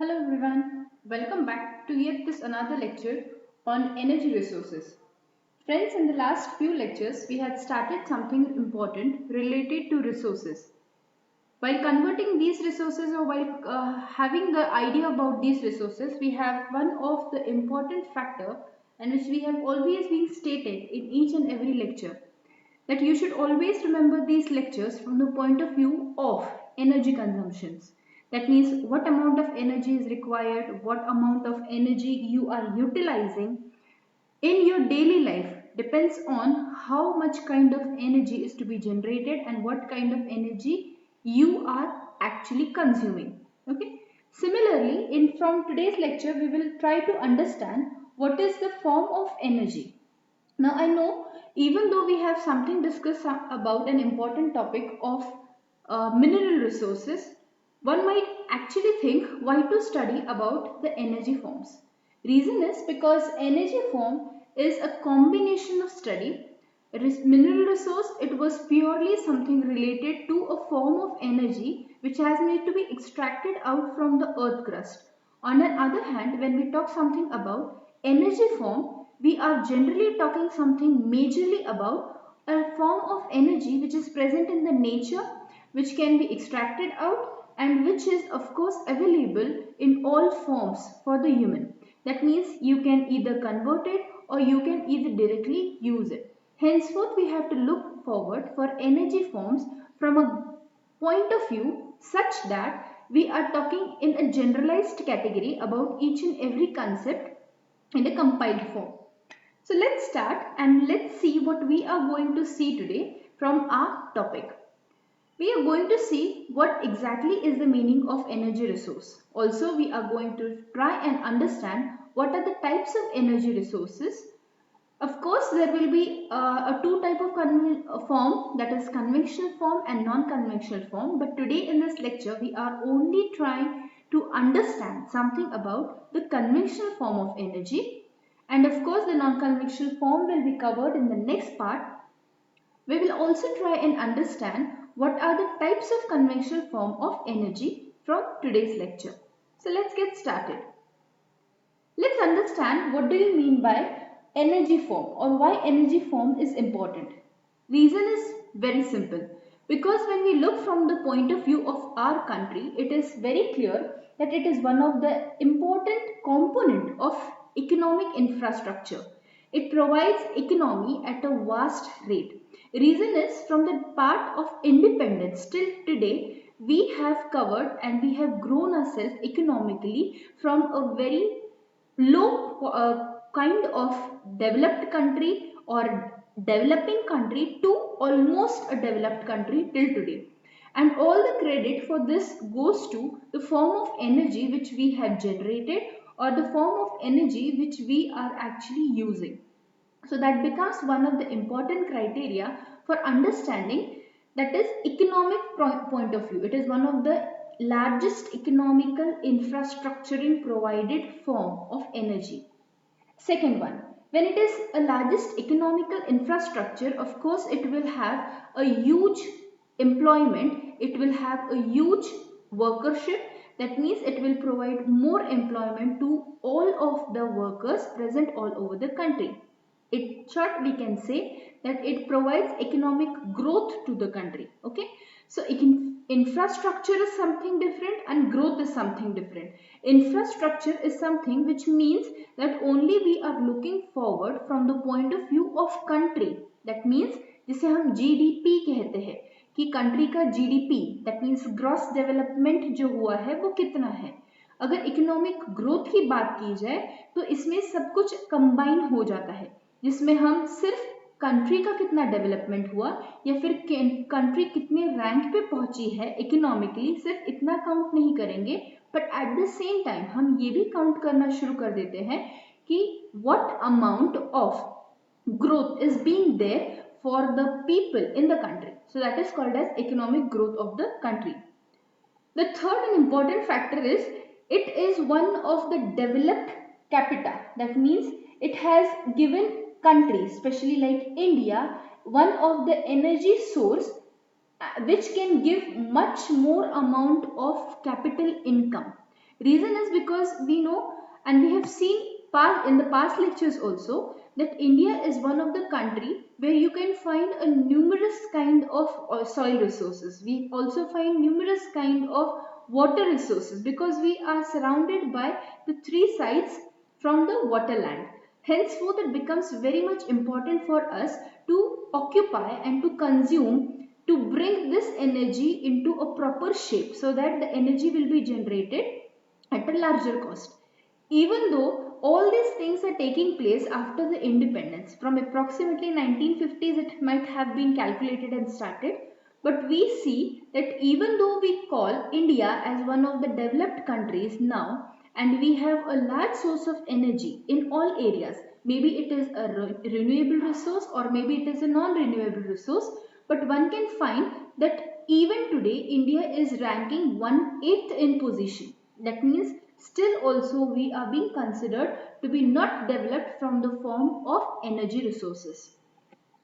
Hello everyone, welcome back to yet this another lecture on energy resources. Friends, in the last few lectures we had started something important related to resources. While converting these resources or while having the idea about these resources, we have one of the important factor and which we have always been stated in each and every lecture that you should always remember these lectures from the point of view of energy consumptions. That means what amount of energy is required, what amount of energy you are utilizing in your daily life depends on how much kind of energy is to be generated and what kind of energy you are actually consuming. Okay. Similarly, in from today's lecture, we will try to understand what is the form of energy. Now I know even though we have something discussed about an important topic of mineral resources, one might actually think why to study about the energy forms. Reason is because energy form is a combination of study. Mineral resource, it was purely something related to a form of energy which has need to be extracted out from the earth crust. On the other hand, when we talk something about energy form, we are generally talking something majorly about a form of energy which is present in the nature, which can be extracted out and which is of course available in all forms for the human. That means you can either convert it or you can either directly use it. Henceforth, we have to look forward for energy forms from a point of view such that we are talking in a generalized category about each and every concept in a compiled form. So let's start and let's see what we are going to see today from our topic. We are going to see what exactly is the meaning of energy resource. Also, we are going to try and understand what are the types of energy resources. Of course, there will be a two type of form, that is conventional form and non-conventional form. But today in this lecture, we are only trying to understand something about the conventional form of energy. And of course, the non-conventional form will be covered in the next part. We will also try and understand what are the types of conventional form of energy from today's lecture. So let's get started. Let's understand what do you mean by energy form or why energy form is important. Reason is very simple. Because when we look from the point of view of our country, it is very clear that it is one of the important component of economic infrastructure. It provides economy at a vast rate. Reason is from the part of independence till today we have covered and we have grown ourselves economically from a very low kind of developed country or developing country to almost a developed country till today. And all the credit for this goes to the form of energy which we have generated or the form of energy which we are actually using. So that becomes one of the important criteria for understanding, that is economic point of view. It is one of the largest economical infrastructuring provided form of energy. Second one, when it is a largest economical infrastructure, of course it will have a huge employment, it will have a huge workership. That means it will provide more employment to all of the workers present all over the country. In short, we can say that it provides economic growth to the country. Okay, so infrastructure is something different and growth is something different. Infrastructure is something which means that only we are looking forward from the point of view of country. That means जिसे हम GDP कहते हैं कि country का GDP, that means gross development जो हुआ है वो कितना है. अगर इकोनॉमिक ग्रोथ की बात की जाए तो इसमें सब कुछ कंबाइन हो जाता है, जिसमें हम सिर्फ कंट्री का कितना डेवलपमेंट हुआ या फिर कंट्री कितने रैंक पे पहुंची है इकोनॉमिकली, सिर्फ इतना काउंट नहीं करेंगे. But at the same time हम ये भी काउंट करना शुरू कर देते हैं कि what amount of growth is being there for the people in the country. So that is called as economic growth of the country. The third and important factor is it is one of the developed capita. That means it has given countries, especially like India, one of the energy source which can give much more amount of capital income. Reason is because we know and we have seen in the past lectures also that India is one of the country where you can find a numerous kind of soil resources. We also find numerous kind of water resources because we are surrounded by the three sides from the waterland. Henceforth, it becomes very much important for us to occupy and to consume to bring this energy into a proper shape so that the energy will be generated at a larger cost. Even though all these things are taking place after the independence, from approximately 1950s it might have been calculated and started, but we see that even though we call India as one of the developed countries now, and we have a large source of energy in all areas, maybe it is a renewable resource or maybe it is a non-renewable resource, but one can find that even today India is ranking 1/8 in position. That means still also we are being considered to be not developed from the form of energy resources.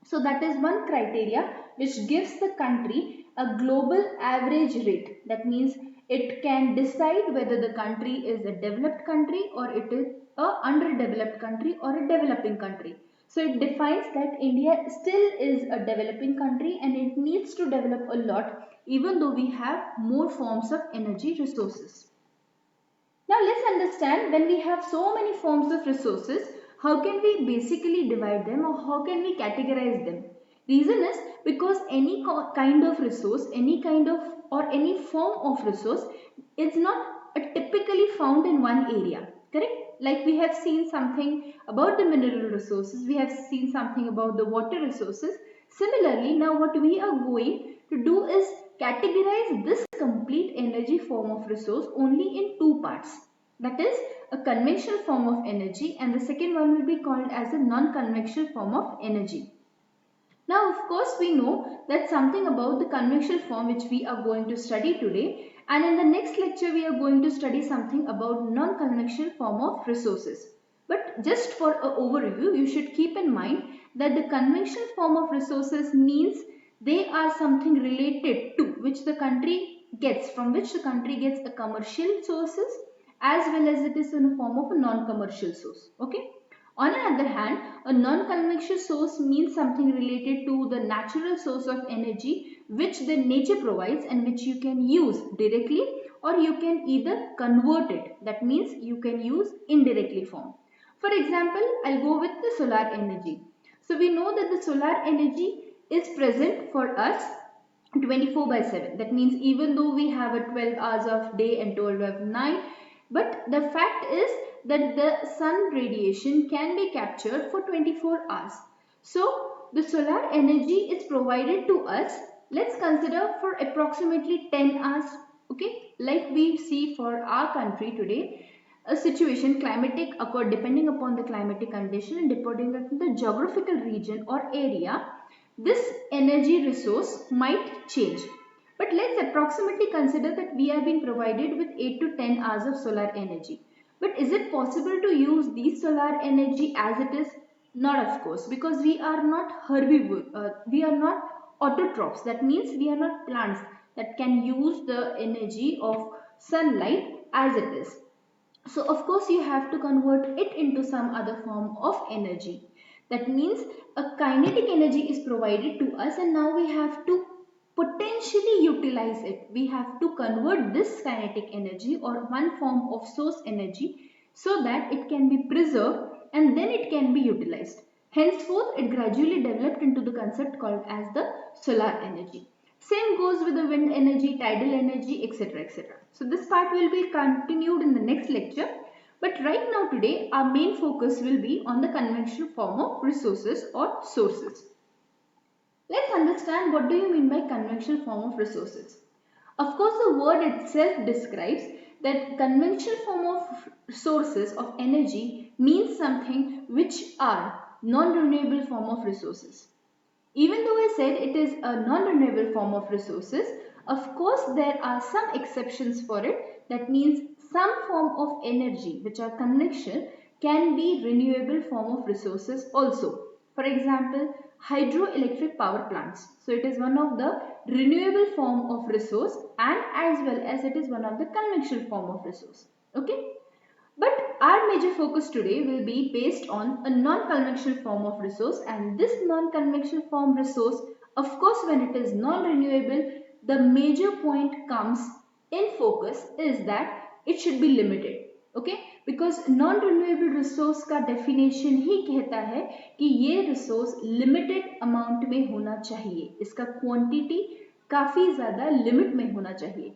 So that is one criteria which gives the country a global average rate. That means it can decide whether the country is a developed country or it is a underdeveloped country or a developing country. So it defines that India still is a developing country and it needs to develop a lot even though we have more forms of energy resources. Now let's understand, when we have so many forms of resources, how can we basically divide them or how can we categorize them? Reason is because any kind of resource, any kind of or any form of resource is not typically found in one area, correct? Like we have seen something about the mineral resources, we have seen something about the water resources. Similarly, now what we are going to do is categorize this complete energy form of resource only in two parts. That is a conventional form of energy and the second one will be called as a non-conventional form of energy. Now of course we know that something about the conventional form which we are going to study today, and in the next lecture we are going to study something about non-conventional form of resources. But just for an overview, you should keep in mind that the conventional form of resources means they are something related to which the country gets, from which the country gets a commercial sources as well as it is in a form of a non-commercial source. Okay. On the other hand, a non-conventional source means something related to the natural source of energy which the nature provides and which you can use directly or you can either convert it. That means you can use indirectly form. For example, I'll go with the solar energy. So we know that the solar energy is present for us 24/7. That means even though we have a 12 hours of day and 12 of night, but the fact is that the sun radiation can be captured for 24 hours. So the solar energy is provided to us. Let's consider for approximately 10 hours. Okay, like we see for our country today, a situation climatic occur depending upon the climatic condition and depending on the geographical region or area, this energy resource might change. But let's approximately consider that we are being provided with 8 to 10 hours of solar energy. But is it possible to use these solar energy as it is? Not of course, because we are not herbivore, we are not autotrophs. That means we are not plants that can use the energy of sunlight as it is. So of course you have to convert it into some other form of energy. That means a kinetic energy is provided to us and now we have to potentially utilize it. We have to convert this kinetic energy or one form of source energy so that it can be preserved and then it can be utilized. Henceforth, it gradually developed into the concept called as the solar energy. Same goes with the wind energy, tidal energy, etc. etc. So this part will be continued in the next lecture. But right now today our main focus will be on the conventional form of resources or sources. Let's understand what do you mean by conventional form of resources. Of course, the word itself describes that conventional form of sources of energy means something which are non-renewable form of resources. Even though I said it is a non-renewable form of resources, of course there are some exceptions for it. That means some form of energy which are conventional can be renewable form of resources also. For example, hydroelectric power plants. So it is one of the renewable form of resource and as well as it is one of the conventional form of resource. Okay. But our major focus today will be based on a non-conventional form of resource, and this non-conventional form resource, of course, when it is non-renewable, the major point comes in focus is that it should be limited. Okay, because non-renewable resource का definition ही कहता है कि ये resource limited amount में होना चाहिए, इसका quantity काफी ज़्यादा limit में होना चाहिए.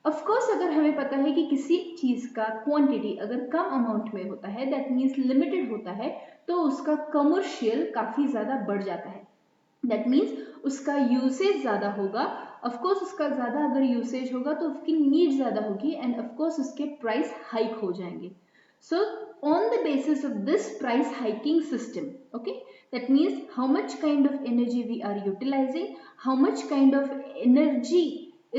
ऑफ कोर्स अगर हमें पता है कि किसी चीज का क्वांटिटी अगर कम अमाउंट में होता है, दैट मीन्स लिमिटेड होता है, तो उसका कमर्शियल काफी ज्यादा बढ़ जाता है. दैट मीन्स उसका यूसेज ज्यादा होगा. ऑफ कोर्स उसका ज्यादा अगर यूसेज होगा तो उसकी नीड ज्यादा होगी एंड ऑफ कोर्स उसके प्राइस हाइक हो जाएंगे. So on the basis of this price hiking system, okay, that means how much kind of energy we are utilizing, how much kind of energy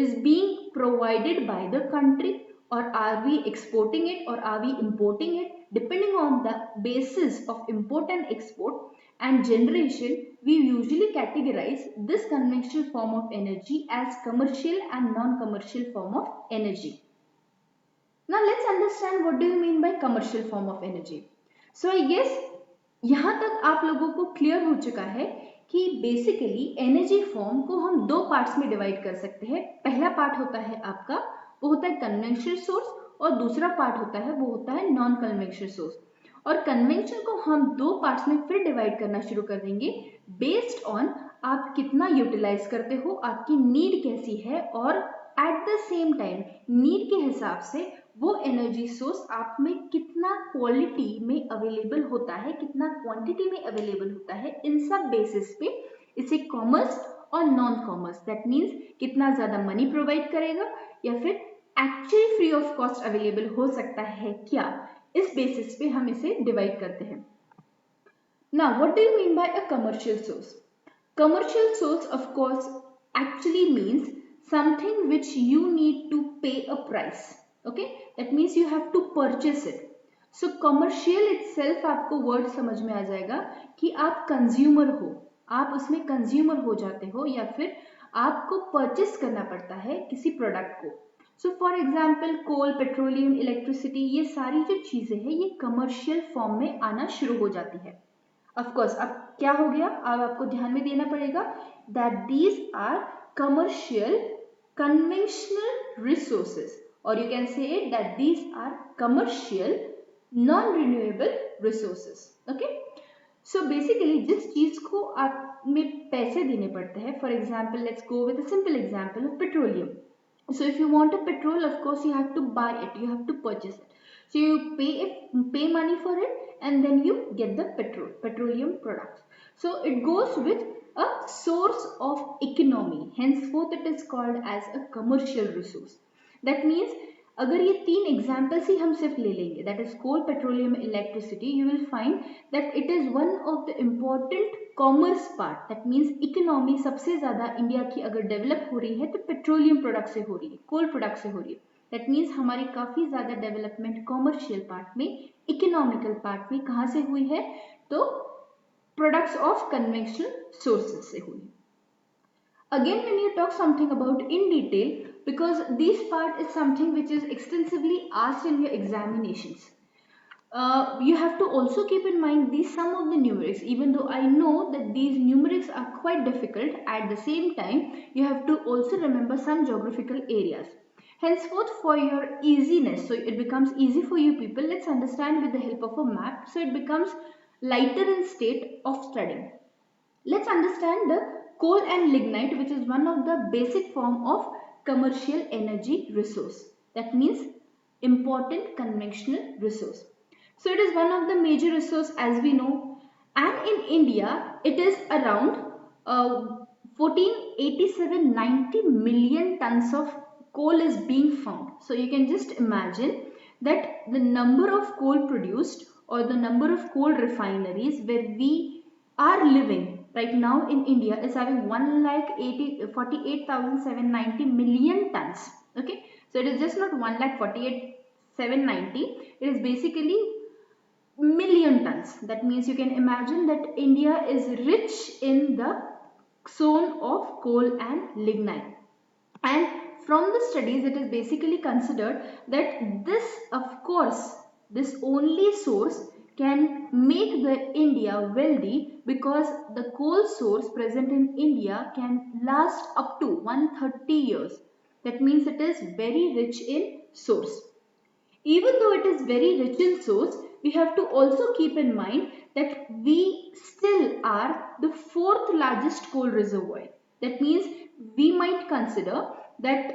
is being provided by the country, or are we exporting it or are we importing it, depending on the basis of import and export and generation, we usually categorize this conventional form of energy as commercial and non-commercial form of energy. Now let's understand what do you mean by commercial form of energy. So I guess यहाँ तक आप लोगों को clear हो चुका है कि basically energy form को हम दो पार्ट्स में डिवाइड कर सकते हैं. पहला पार्ट होता है आपका, वो होता है कन्वेंशनल सोर्स, और दूसरा पार्ट होता है वो होता है नॉन कन्वेंशनल सोर्स. और कन्वेंशन को हम दो पार्ट्स में फिर डिवाइड करना शुरू कर देंगे बेस्ड ऑन आप कितना यूटिलाइज करते हो, आपकी नीड कैसी है, और at the same time need के हिसाब से वो एनर्जी सोर्स आप में कितना क्वालिटी में अवेलेबल होता है, कितना क्वांटिटी में अवेलेबल होता है, इन सब बेसिस पे इसे कॉमर्स और नॉन कॉमर्स, दैट मीन्स कितना ज्यादा मनी प्रोवाइड करेगा या फिर actually free of cost available हो सकता है क्या, इस बेसिस पे हम इसे डिवाइड करते हैं. Now what do you mean by a commercial source? Commercial source of course actually means something which you need to pay a price. Okay, that means you have to purchase it. So commercial itself आपको word समझ में आ जाएगा कि आप consumer हो, आप उसमें consumer हो जाते हो या फिर आपको परचेस करना पड़ता है किसी प्रोडक्ट को. So for example coal, petroleum, electricity, ये सारी जो चीजें हैं ये कमर्शियल फॉर्म में आना शुरू हो जाती है. ऑफकोर्स अब क्या हो गया, अब आपको ध्यान में देना पड़ेगा that these are commercial conventional resources, or you can say it that these are commercial non-renewable resources. Okay, so basically जिस चीज को आप में पैसे देने पड़ते हैं, for example let's go with a simple example of petroleum. So if you want a petrol, of course you have to buy it, you have to purchase it, so you pay money for it and then you get the petroleum products. So it goes with a source of economy, henceforth it is called as a commercial resource. That means अगर ये तीन examples ही हम सिर्फ ले लेंगे, that is coal, petroleum, electricity, you will find that it is one of the important commerce part. That means economy सबसे ज्यादा इंडिया की अगर डेवलप हो रही है तो पेट्रोलियम प्रोडक्ट से हो रही है, कोल प्रोडक्ट से हो रही है. दैट मीन्स हमारी काफी ज्यादा डेवलपमेंट कॉमर्शियल पार्ट में, इकोनॉमिकल पार्ट में कहाँ से हुई है, तो प्रोडक्ट्स ऑफ कन्वेंशनल सोर्सेज से हुई. Again, when you talk something about in detail, because this part is something which is extensively asked in your examinations, you have to also keep in mind these some of the numerics. Even though I know that these numerics are quite difficult, at the same time you have to also remember some geographical areas. Henceforth, for your easiness, so it becomes easy for you people, let's understand with the help of a map, so it becomes lighter in state of studying. Let's understand the coal and lignite, which is one of the basic form of commercial energy resource. That means important conventional resource. So it is one of the major resource as we know, and in India it is around 1487-90 million tons of coal is being found. So you can just imagine that the number of coal produced or the number of coal refineries where we are living right now in India is having 1,48,790 million tons. Okay, so it is just not 1,48,790, it is basically million tons. That means you can imagine that India is rich in the zone of coal and lignite, and from the studies it is basically considered that this, of course, this only source can make the India wealthy because the coal source present in India can last up to 130 years. That means it is very rich in source. Even though it is very rich in source, we have to also keep in mind that we still are the fourth largest coal reservoir. That means we might consider that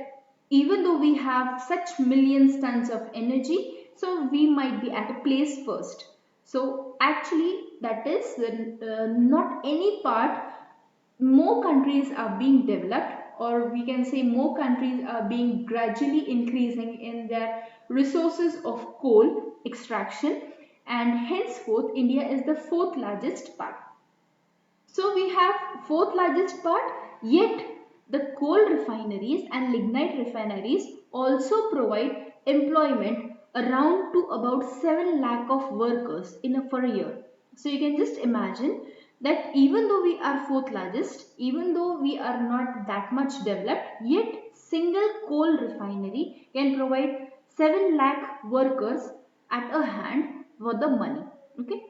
even though we have such millions tons of energy, so we might be at a place first. So actually that is not any part. More countries are being developed, or we can say more countries are being gradually increasing in their resources of coal extraction, and henceforth India is the fourth largest part. So we have fourth largest part, yet the coal refineries and lignite refineries also provide employment around to about 7 lakh of workers for a year. So you can just imagine that even though we are fourth largest, even though we are not that much developed, yet single coal refinery can provide 7 lakh workers at a hand for the money. Okay.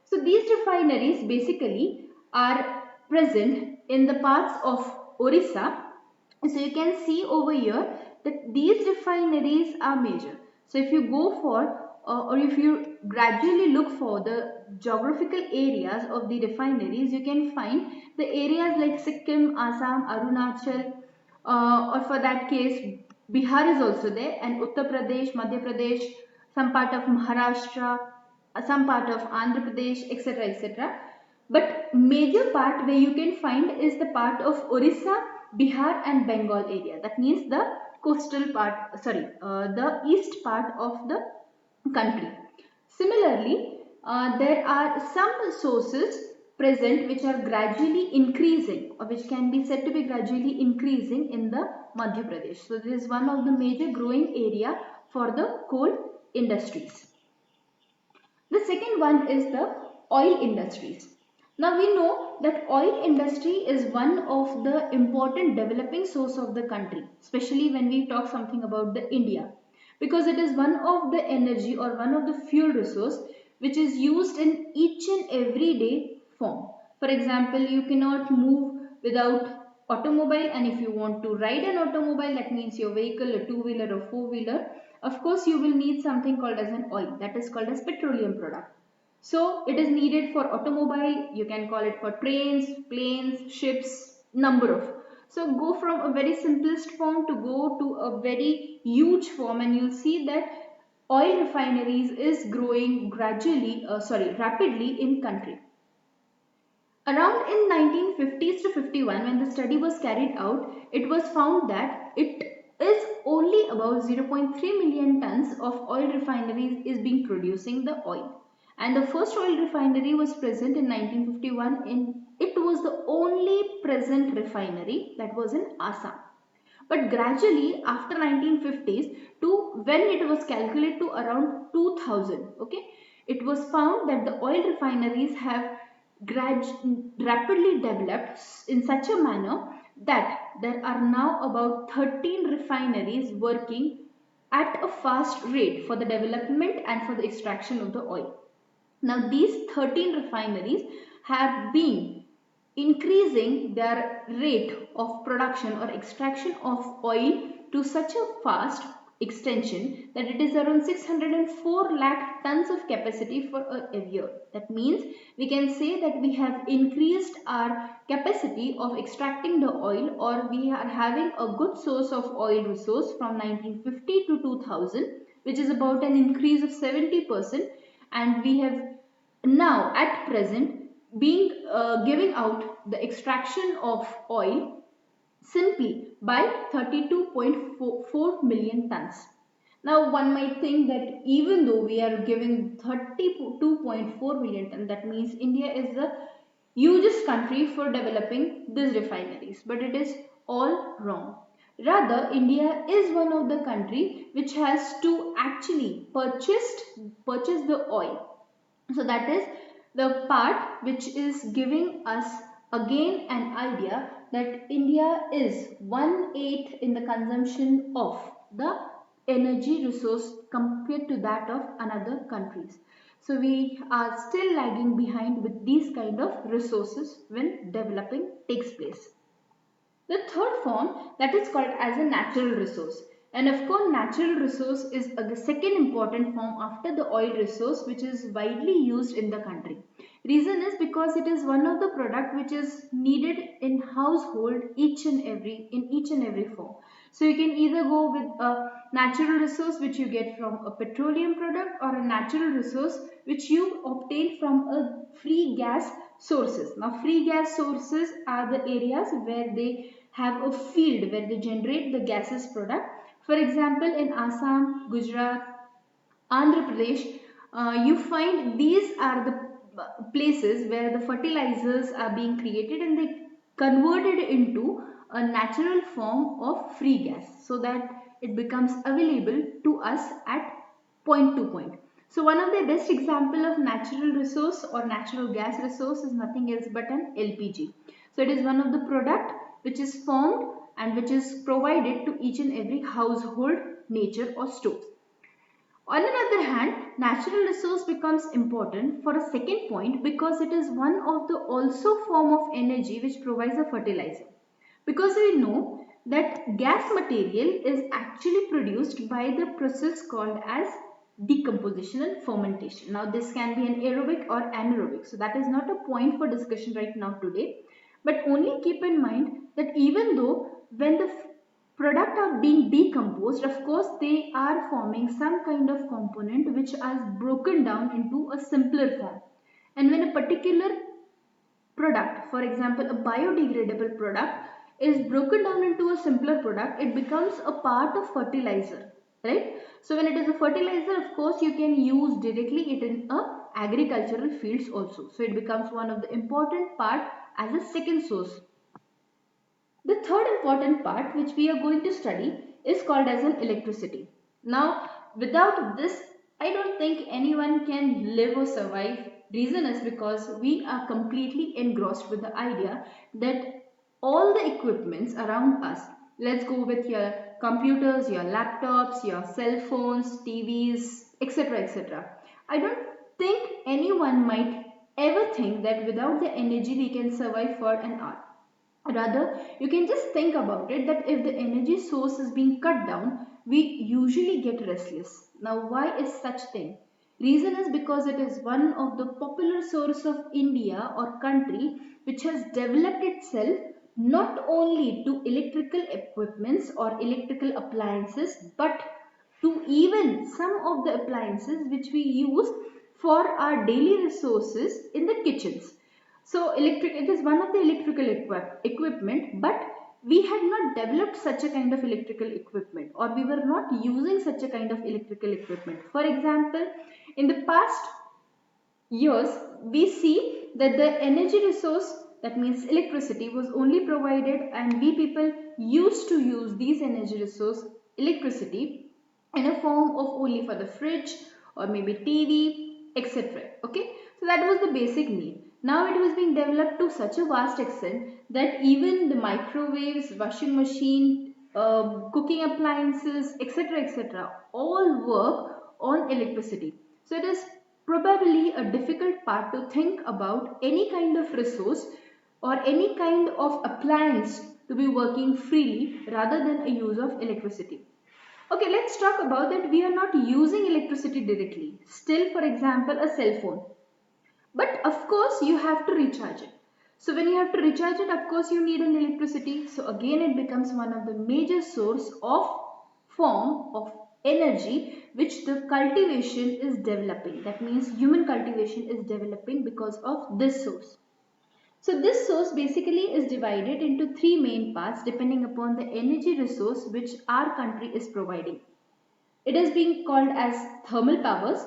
So these refineries basically are present in the parts of Orissa. So you can see over here that these refineries are major. So if you go for or if you gradually look for the geographical areas of the refineries, you can find the areas like Sikkim, Assam, Arunachal, or for that case Bihar is also there, and Uttar Pradesh, Madhya Pradesh, some part of Maharashtra, some part of Andhra Pradesh, etc. etc. But major part where you can find is the part of Orissa, Bihar and Bengal area. That means the coastal part, the east part of the country. Similarly, there are some sources present which are gradually increasing, or which can be said to be gradually increasing in the Madhya Pradesh. So this is one of the major growing area for the coal industries. The second one is the oil industries. Now we know that oil industry is one of the important developing source of the country, especially when we talk something about the India, because it is one of the energy or one of the fuel resource which is used in each and every day form. For example, you cannot move without automobile, and if you want to ride an automobile, that means your vehicle, a two-wheeler or four-wheeler, of course you will need something called as an oil, that is called as petroleum product. So it is needed for automobile, you can call it for trains, planes, ships, number of. So go from a very simplest form to go to a very huge form, and you'll see that oil refineries is growing rapidly in country. Around in 1950s to 51, when the study was carried out, it was found that it is only about 0.3 million tons of oil refineries is being producing the oil. And the first oil refinery was present in 1951. It was the only present refinery that was in Assam. But gradually after 1950s to when it was calculated to around 2000, okay, it was found that the oil refineries have rapidly developed in such a manner that there are now about 13 refineries working at a fast rate for the development and for the extraction of the oil. Now these 13 refineries have been increasing their rate of production or extraction of oil to such a fast extension that it is around 604 lakh tons of capacity for a year. That means we can say that we have increased our capacity of extracting the oil, or we are having a good source of oil resource from 1950 to 2000, which is about an increase of 70%, and we have now at present being giving out the extraction of oil simply by 32.4 million tons. Now one might think that even though we are giving 32.4 million tons, that means India is the hugest country for developing these refineries, but it is all wrong. Rather, India is one of the country which has to actually purchase the oil. So that is the part which is giving us again an idea that India is 1/8 in the consumption of the energy resource compared to that of another countries. So we are still lagging behind with these kind of resources when developing takes place. The third form, that is called as a natural resource. And of course, natural resource is the second important form after the oil resource, which is widely used in the country. Reason is because it is one of the product which is needed in household in each and every form. So you can either go with a natural resource which you get from a petroleum product, or a natural resource which you obtain from a free gas sources. Now free gas sources are the areas where they have a field where they generate the gases product. For example, in Assam, Gujarat, Andhra Pradesh, you find these are the places where the fertilizers are being created and they converted into a natural form of free gas so that it becomes available to us at point to point. So one of the best example of natural resource or natural gas resource is nothing else but an LPG. So it is one of the product which is formed and which is provided to each and every household nature or stove. On the other hand, natural resource becomes important for a second point because it is one of the also form of energy which provides a fertilizer. Because we know that gas material is actually produced by the process called as decomposition and fermentation. Now this can be an aerobic or anaerobic. So that is not a point for discussion right now today. But only keep in mind that even though when the product are being decomposed, of course they are forming some kind of component which is broken down into a simpler form. And when a particular product, for example a biodegradable product, is broken down into a simpler product, it becomes a part of fertilizer, right? So when it is a fertilizer, of course you can use directly it in a agricultural fields also. So it becomes one of the important part as a second source. The third important part which we are going to study is called as an electricity. Now, without this, I don't think anyone can live or survive. Reason is because we are completely engrossed with the idea that all the equipments around us, let's go with your computers, your laptops, your cell phones, TVs, etc. etc. I don't think anyone might ever think that without the energy we can survive for an hour. Rather, you can just think about it that if the energy source is being cut down, we usually get restless. Now, why is such thing? Reason is because it is one of the popular source of India or country which has developed itself not only to electrical equipments or electrical appliances, but to even some of the appliances which we use for our daily resources in the kitchens. So it is one of the electrical equipment, but we had not developed such a kind of electrical equipment, or we were not using such a kind of electrical equipment. For example, in the past years, we see that the energy resource, that means electricity, was only provided and we people used to use these energy resource electricity in a form of only for the fridge or maybe TV, etc. Okay, so that was the basic need. Now it was being developed to such a vast extent that even the microwaves, washing machine, cooking appliances, etc., etc., all work on electricity. So it is probably a difficult part to think about any kind of resource or any kind of appliance to be working freely rather than a use of electricity. Okay, let's talk about that we are not using electricity directly. Still, for example, a cell phone. But of course, you have to recharge it. So when you have to recharge it, of course, you need an electricity. So again, it becomes one of the major source of form of energy which the cultivation is developing. That means human cultivation is developing because of this source. So this source basically is divided into three main parts depending upon the energy resource which our country is providing. It is being called as thermal powers,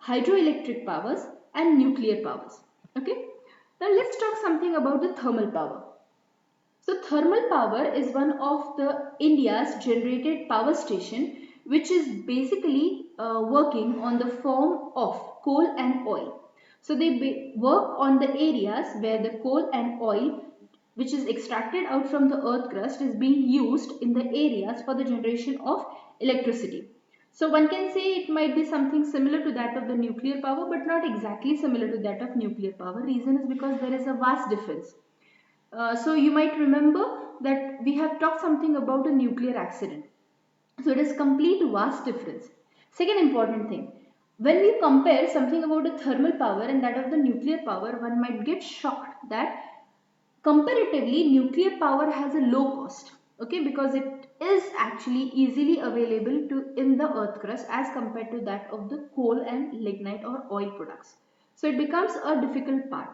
hydroelectric powers and nuclear powers. Okay. Now let's talk something about the thermal power. So thermal power is one of the India's generated power station which is basically working on the form of coal and oil. So they work on the areas where the coal and oil which is extracted out from the earth crust is being used in the areas for the generation of electricity. So one can say it might be something similar to that of the nuclear power, but not exactly similar to that of nuclear power. Reason is because there is a vast difference. So you might remember that we have talked something about a nuclear accident. So it is complete vast difference. Second important thing, when we compare something about a thermal power and that of the nuclear power, one might get shocked that comparatively nuclear power has a low cost, okay, because it is actually easily available to in the earth crust as compared to that of the coal and lignite or oil products. So it becomes a difficult part.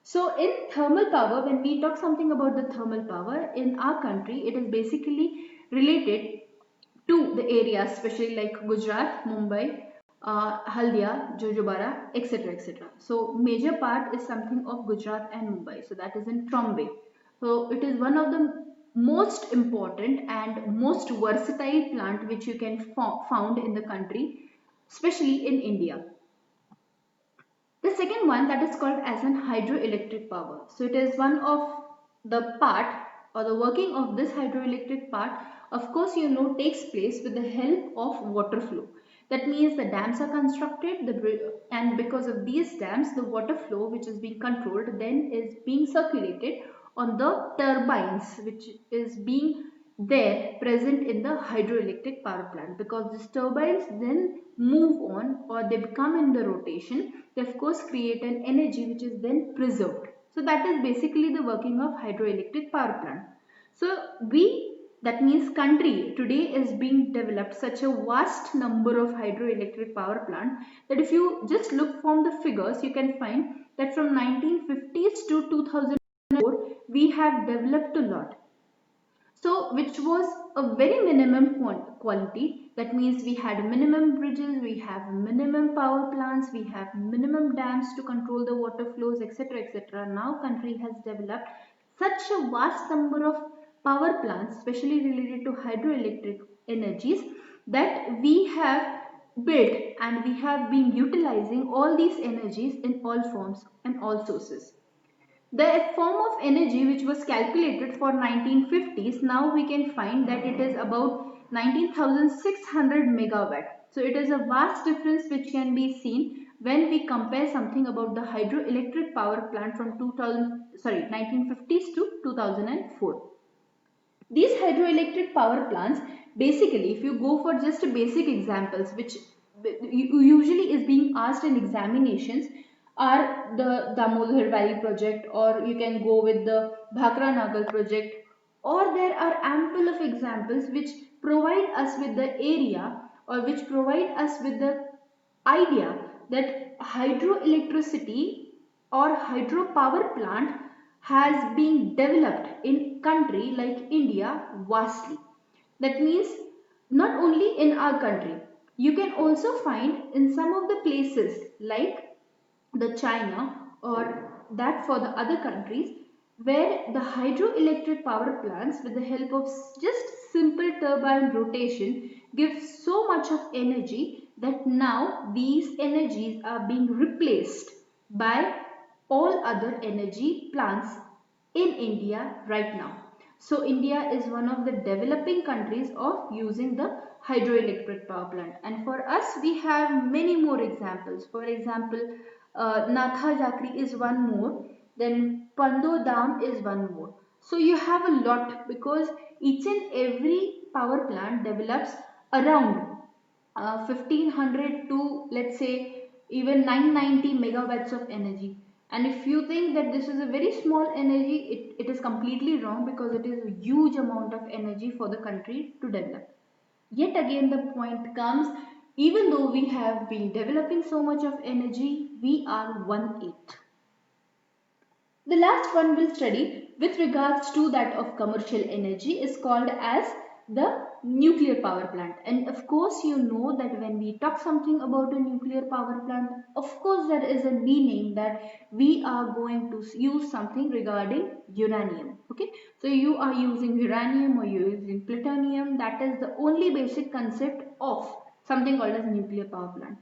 So in thermal power, when we talk something about the thermal power in our country, it is basically related to the areas, especially like Gujarat, Mumbai, Haldia, Jojobara, etc. etc. So major part is something of Gujarat and Mumbai. So that is in Trombay. So it is one of the most important and most versatile plant which you can found in the country, especially in India. The second one that is called as an hydroelectric power. So it is one of the part or the working of this hydroelectric part, of course you know, takes place with the help of water flow. That means the dams are constructed and because of these dams the water flow which is being controlled then is being circulated on the turbines which is being there present in the hydroelectric power plant, because these turbines then move on or they become in the rotation, they of course create an energy which is then preserved. So that is basically the working of hydroelectric power plant. So that means country today is being developed such a vast number of hydroelectric power plant that if you just look from the figures you can find that from 1950s to 2004 we have developed a lot. So which was a very minimum quality. That means we had minimum bridges, we have minimum power plants, we have minimum dams to control the water flows, etc. etc. Now country has developed such a vast number of power plants, especially related to hydroelectric energies, that we have built and we have been utilizing all these energies in all forms and all sources. The form of energy which was calculated for 1950s, now we can find that it is about 19,600 megawatt. So it is a vast difference which can be seen when we compare something about the hydroelectric power plant from 1950s to 2004. These hydroelectric power plants, basically, if you go for just basic examples, which usually is being asked in examinations, are the Damodar Valley project, or you can go with the Bhakra Nagal project, or there are ample of examples which provide us with the area or which provide us with the idea that hydroelectricity or hydropower plant has been developed in country like India vastly. That means not only in our country, you can also find in some of the places like the China or that for the other countries where the hydroelectric power plants with the help of just simple turbine rotation give so much of energy that now these energies are being replaced by all other energy plants in India right now. So India is one of the developing countries of using the hydroelectric power plant, and for us we have many more examples. For example, Natha Jakri is one more, then Pando Dam is one more. So you have a lot because each and every power plant develops around 1500 to let's say even 990 megawatts of energy. And if you think that this is a very small energy, it is completely wrong, because it is a huge amount of energy for the country to develop. Yet again the point comes, even though we have been developing so much of energy, we are 1/8. The last one we'll study with regards to that of commercial energy is called as the nuclear power plant. And of course you know that when we talk something about a nuclear power plant, of course there is a meaning that we are going to use something regarding uranium. Okay, so you are using uranium or you're using plutonium. That is the only basic concept of something called as nuclear power plant.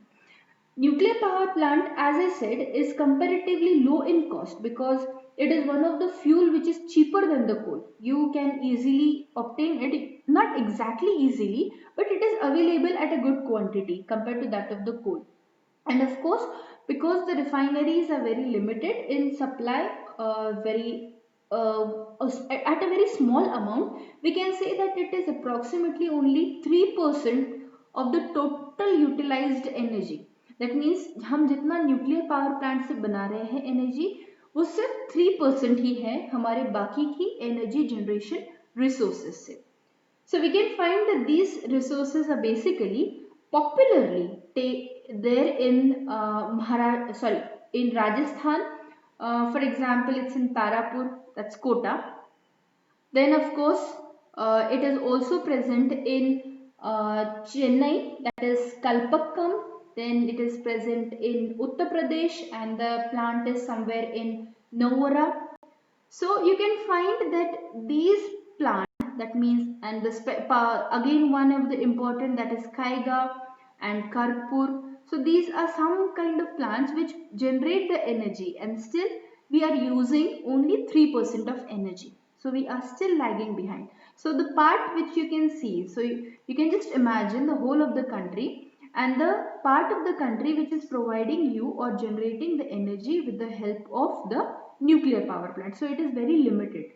Nuclear power plant, as I said, is comparatively low in cost because It is one of the fuel which is cheaper than the coal. You can easily obtain it, not exactly easily, but it is available at a good quantity compared to that of the coal. And of course, because the refineries are very limited in supply, very at a very small amount, we can say that it is approximately only 3% of the total utilized energy. That means हम जितना nuclear power plant से बना रहे हैं energy, वो सिर्फ 3% ही है हमारे बाकी की एनर्जी जनरेशन रिसोर्सेज से. So we can find that these resources are basically popularly there in in Rajasthan. For example, it's in Tarapur, that's Kota. Then of course, it is also present in Chennai, that is Kalpakkam. Then it is present in Uttar Pradesh, and the plant is somewhere in Novara. So you can find that these plants, that means, and again one of the important, that is Kaiga and Karpur. So these are some kind of plants which generate the energy, and still we are using only 3% of energy. So we are still lagging behind. So the part which you can see, so you can just imagine the whole of the country, and the part of the country which is providing you or generating the energy with the help of the nuclear power plant. So it is very limited.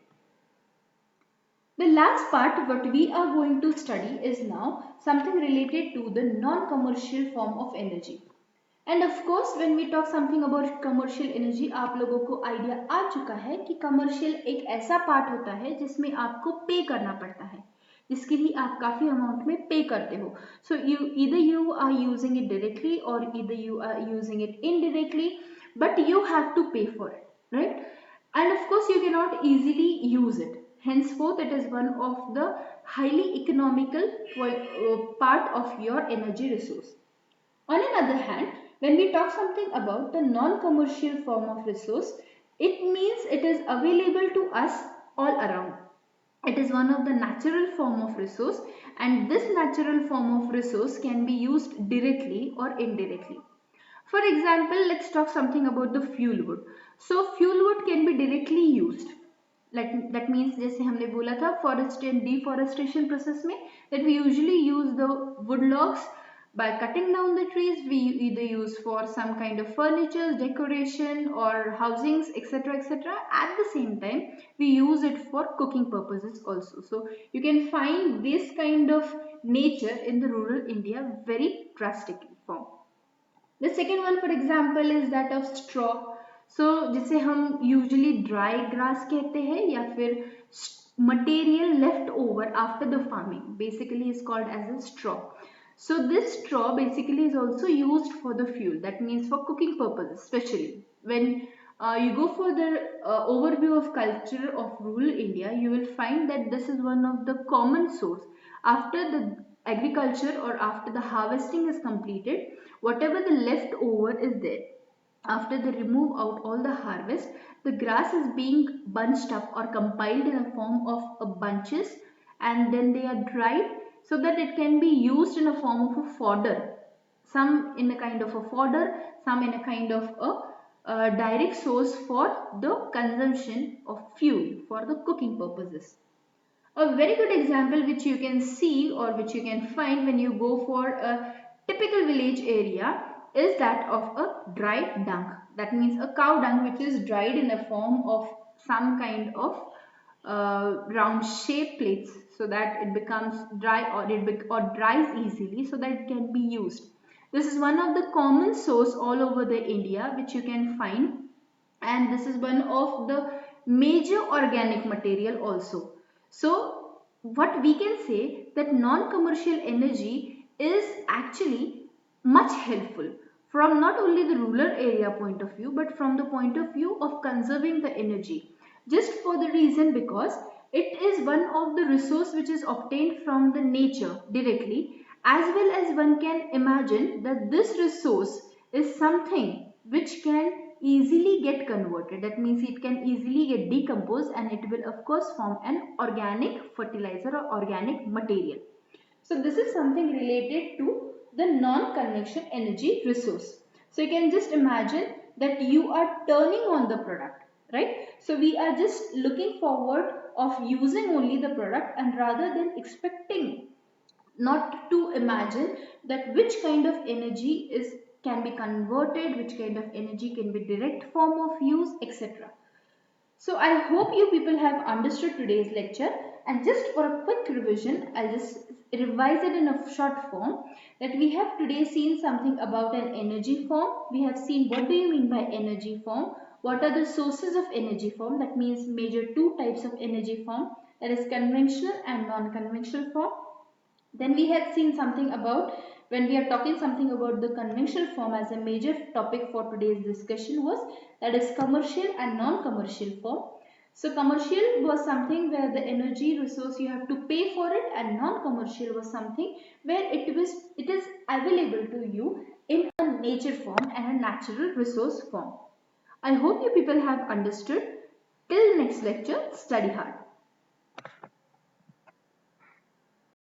The last part what we are going to study is now something related to the non-commercial form of energy. And of course, when we talk something about commercial energy, आप लोगों को idea आ चुका है कि commercial एक ऐसा part होता है जिसमें आपको पे करना पड़ता है, जिसके लिए आप काफी अमाउंट में पे करते हो. So either you are using it directly or either you are using it indirectly, but you have to pay for it, right? And of course, you cannot easily use it. Henceforth, it is one of the highly economical part of your energy resource. On another hand, when we talk something about the non-commercial form of resource, it means it is available to us all around. It is one of the natural form of resource, and this natural form of resource can be used directly or indirectly. For example, let's talk something about the fuel wood. So fuel wood can be directly used. Like that means जैसे हमने बोला था forest and deforestation process में, that we usually use the wood logs. By cutting down the trees, we either use for some kind of furniture, decoration or housings, etc, etc. At the same time, we use it for cooking purposes also. So you can find this kind of nature in the rural India very drastic form. The second one, for example, is that of straw. So जिसे हम usually dry grass कहते हैं, या फिर material left over after the farming, basically is called as a straw. So this straw basically is also used for the fuel, that means for cooking purposes. Especially when you go for the overview of culture of rural India, you will find that this is one of the common source. After the agriculture or after the harvesting is completed, whatever the leftover is there, after they remove out all the harvest, the grass is being bunched up or compiled in a form of bunches, and then they are dried so that it can be used in a form of a fodder. Some in a kind of a fodder, some in a kind of a direct source for the consumption of fuel for the cooking purposes. A very good example which you can see or which you can find when you go for a typical village area is that of a dry dung. That means a cow dung which is dried in a form of some kind of round shaped plates, so that it becomes dry or dries easily, so that it can be used. This is one of the common source all over the India which you can find, and this is one of the major organic material also. So what we can say that non-commercial energy is actually much helpful from not only the rural area point of view, but from the point of view of conserving the energy, just for the reason because it is one of the resource which is obtained from the nature directly, as well as one can imagine that this resource is something which can easily get converted. That means it can easily get decomposed, and it will of course form an organic fertilizer or organic material. So this is something related to the non-convection energy resource. So you can just imagine that you are turning on the product, right? So we are just looking forward of using only the product, and rather than expecting, not to imagine that which kind of energy is can be converted, which kind of energy can be direct form of use, etc. So I hope you people have understood today's lecture, and just for a quick revision, I'll just revise it in a short form, that we have today seen something about an energy form. We have seen what do you mean by energy form, what are the sources of energy form, that means major two types of energy form, that is conventional and non-conventional form. Then we had seen something about, when we are talking something about the conventional form, as a major topic for today's discussion was, that is commercial and non-commercial form. So commercial was something where the energy resource you have to pay for it, and non-commercial was something where it is available to you in a nature form and a natural resource form. I hope you people have understood. Till next lecture, study hard.